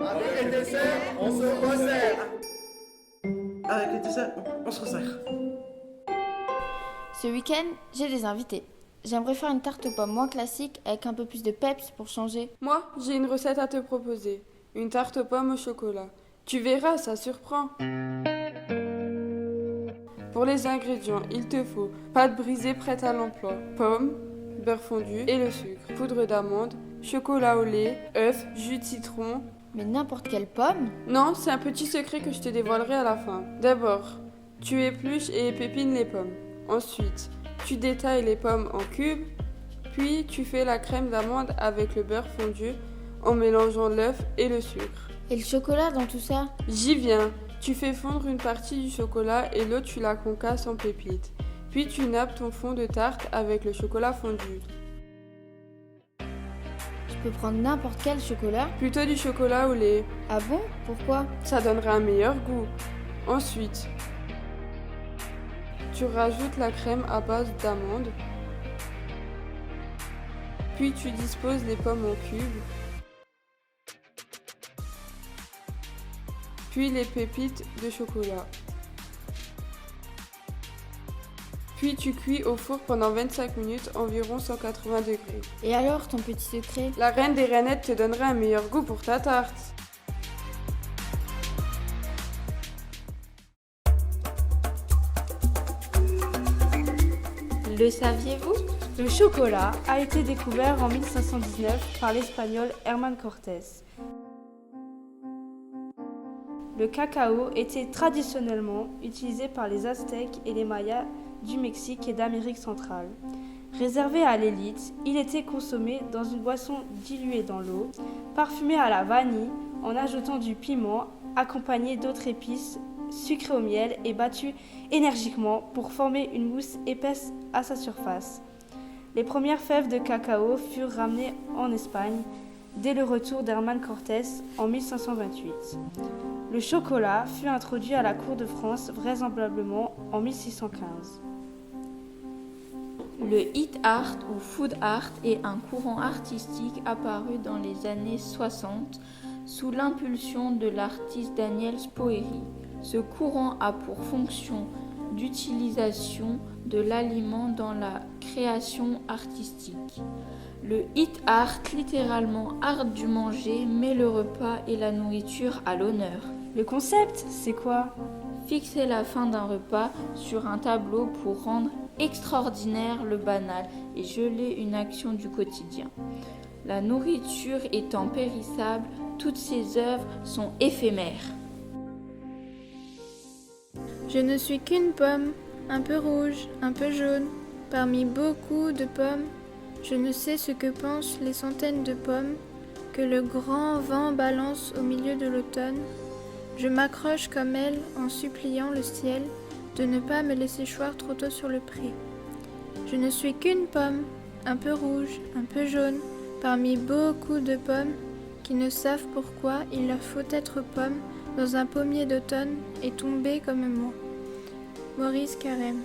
Avec les desserts, on se resserre. Avec les desserts, on se resserre. Ce week-end, j'ai des invités. J'aimerais faire une tarte aux pommes moins classique avec un peu plus de peps pour changer. Moi, j'ai une recette à te proposer. Une tarte aux pommes au chocolat. Tu verras, ça surprend. Pour les ingrédients, il te faut pâte brisée prête à l'emploi, pommes, beurre fondu et le sucre, poudre d'amande, chocolat au lait, œufs, jus de citron. Mais n'importe quelle pomme? Non, c'est un petit secret que je te dévoilerai à la fin. D'abord, tu épluches et épépines les pommes. Ensuite, tu détailles les pommes en cubes, puis tu fais la crème d'amande avec le beurre fondu en mélangeant l'œuf et le sucre. Et le chocolat dans tout ça? J'y viens. Tu fais fondre une partie du chocolat et l'autre tu la concasses en pépites. Puis tu nappes ton fond de tarte avec le chocolat fondu. Je peux prendre n'importe quel chocolat? Plutôt du chocolat au lait. Ah bon? Pourquoi? Ça donnera un meilleur goût. Ensuite, tu rajoutes la crème à base d'amande. Puis tu disposes les pommes en cubes. Puis les pépites de chocolat. Puis tu cuis au four pendant 25 minutes, environ 180 degrés. Et alors, ton petit secret? La reine des reinettes te donnera un meilleur goût pour ta tarte. Le saviez-vous? Le chocolat a été découvert en 1519 par l'espagnol Hernán Cortés. Le cacao était traditionnellement utilisé par les Aztèques et les Mayas du Mexique et d'Amérique centrale. Réservé à l'élite, il était consommé dans une boisson diluée dans l'eau, parfumée à la vanille en ajoutant du piment, accompagné d'autres épices, sucré au miel et battu énergiquement pour former une mousse épaisse à sa surface. Les premières fèves de cacao furent ramenées en Espagne dès le retour d'Hernán Cortés en 1528. Le chocolat fut introduit à la cour de France vraisemblablement en 1615. Le hit art ou food art est un courant artistique apparu dans les années 60 sous l'impulsion de l'artiste Daniel Spoerri. Ce courant a pour fonction d'utilisation de l'aliment dans la création artistique. Le hit art, littéralement art du manger, met le repas et la nourriture à l'honneur. Le concept, c'est quoi? Fixer la fin d'un repas sur un tableau pour rendre extraordinaire le banal et geler une action du quotidien. La nourriture étant périssable, toutes ces œuvres sont éphémères. Je ne suis qu'une pomme, un peu rouge, un peu jaune, parmi beaucoup de pommes. Je ne sais ce que pensent les centaines de pommes que le grand vent balance au milieu de l'automne. Je m'accroche comme elle en suppliant le ciel de ne pas me laisser choir trop tôt sur le pré. Je ne suis qu'une pomme, un peu rouge, un peu jaune, parmi beaucoup de pommes qui ne savent pourquoi il leur faut être pomme dans un pommier d'automne et tomber comme moi. Maurice Carême.